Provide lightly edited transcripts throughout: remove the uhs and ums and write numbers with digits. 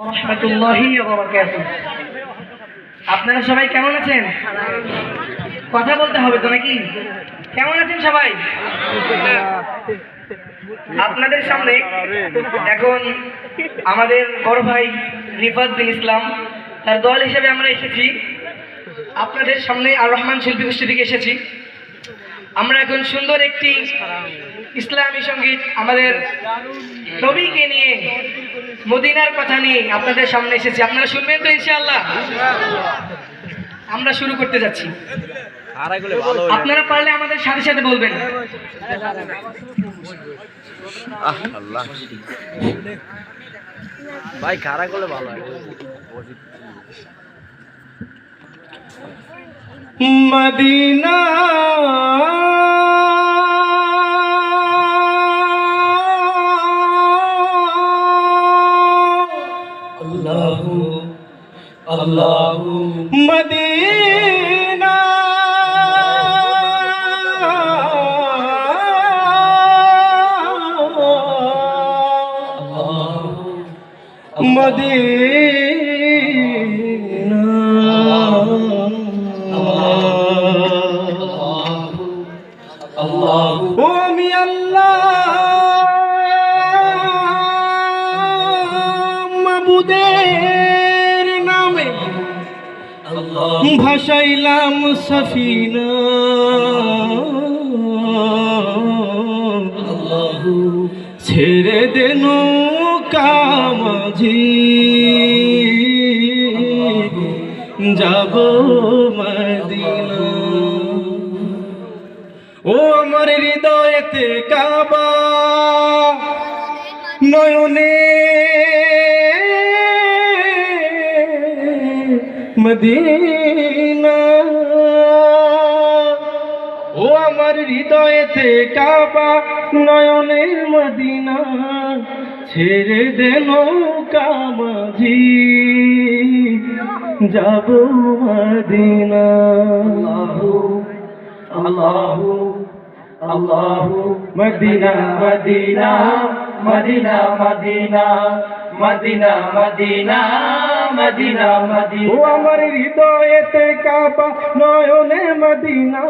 রাহমাতুল্লাহি ওয়া বারাকাতুহু। আপনারা সবাই কেমন আছেন? কথা বলতে হবে তো নাকি? কেমন আছেন সবাই? আপনাদের সামনে এখন আমাদের বড় ভাই রিফাত বিন ইসলাম তার দল হিসেবে আমরা এসেছি আপনাদের সামনে। আর রহমান শিল্পী গোষ্ঠী থেকে এসেছি আমরা। এখন সুন্দর একটি ইসলামী সঙ্গীত আমাদের নবীকে নিয়ে, মদিনার কথা নিয়ে আপনাদের সামনে এসেছি। আপনারা শুনবেন তো ইনশাআল্লাহ? আমরা শুরু করতে যাচ্ছি, আপনারা পারলে আমাদের সাথে সাথে বলবেন। ভাই খারা করলে ভালো হয়। মদিনা আল্লাহু আল্লাহু মদিনা মদিনা ও মি আল্লাহ মাবুদের নামে ভাসাইলাম সফিনা, ছেড়ে দে নৌকা মাঝি যাব মদিনা। ও আমার হৃদয়েতে কাবা নয়নে মদিনা, ও আমার হৃদয়েতে কাবা নয়নে মদিনা, ছেড়ে দে নৌকা মাঝি যাব মদিনা। আল্লাহু আল্লাহু মদিনা মদিনা মদিনা মদিনা মদিনা মদিনা মদিনা মদিনা। ও আমার হৃদয়েতে কাবা নয়নে মদিনা,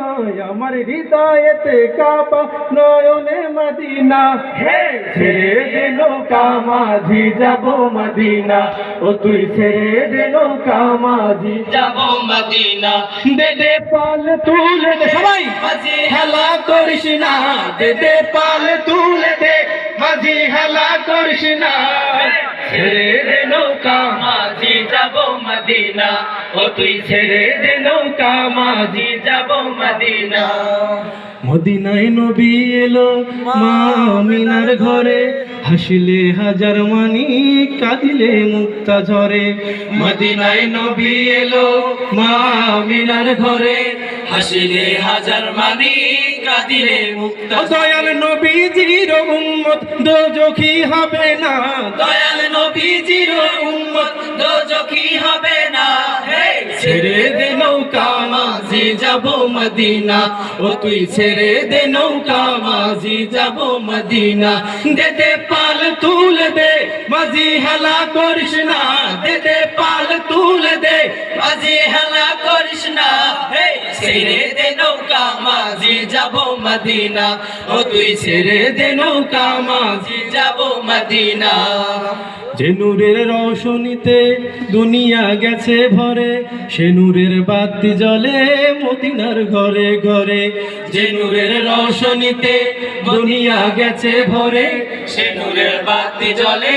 আমার হৃদয়েতে কাবা নয়নে মদিনা, হে ছেড়ে দে নৌকা মাঝি যাব মদিনা, ও তুই ছেড়ে দে নৌকা মাঝি যাব মদিনা। দে দে পাল তুলে দে, সবাই খেলা করিস না, দে দে পাল তুলে দে, মাঝি হেলা করিস না, ছেড়ে দে নৌকা মাঝি যাব মদিনা, ও তুই ছেড়ে দে নৌকা মাঝি যাব মদিনা। মদিনায় নবী এলো মা আমিনার ঘরে, হাসিলে হাজার মানি কাঁদিলে মুক্তা ঝরে। মদিনায় নবী এলো মা আমিনার ঘরে, হাসিলে হাজার মানি কাঁদিলে মুক্তা। দয়াল নবীজির উম্মত দোজখী হবে না, দয়াল নবীজির উম্মত দোজখী হবে না, হে ছেড়ে দে নৌকা মাঝি যাব মদিনা, ও তুই ছেড়ে দে নৌকা মাঝি যাব মদিনা। দে দে পাল তুলে দে, মাঝি হেলা করিস না, দে দে পাল তুলে দে, মাঝি হেলা করিস না, হে ছেড়ে দে নৌকা মাঝি যাব মদিনা, ও তুই ছেড়ে দে নৌকা মাঝি যাব মদিনা। যে নূরের রৌশনীতে দুনিয়া গেছে ভরে, সে নূরের বাতি জ্বলে মদিনার ঘরে ঘরে। যে নূরের রৌশনীতে দুনিয়া গেছে ভরে, সে নূরের বাতি জ্বলে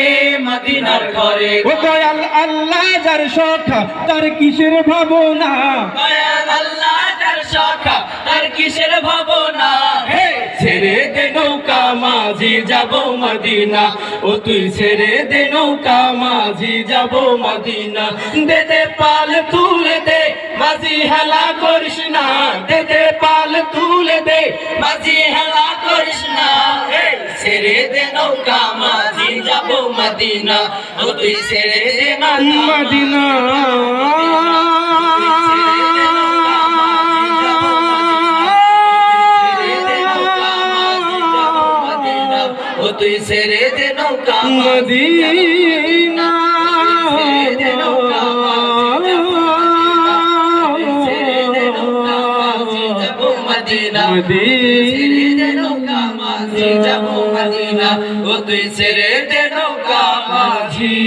মদিনার ঘরে। ও দয়াল আল্লাহ যার সখা তার কিসের ভাবনা, দয়াল আল্লাহ যার সখা তার কিসের ভাবনা, হে ছেড়ে দে নৌকা মাঝি যাব মদিনা, ও তুই ছেড়ে দে নৌকা মাঝি যাব মদিনা। দে দে পাল তুলে দে, মাঝি হেলা করিস না, দে দে পাল তুলে দে, মাঝি হেলা করিস না, হে ছেড়ে দে নৌকা মাঝি যাব মদিনা, ও তুই ছেড়ে দে মদিনা। তুই ছেড়ে দে নৌকা মদিনা নৌকা মাঝি যাব মদিনা ও তুই ছেড়ে দে নৌকা মাঝি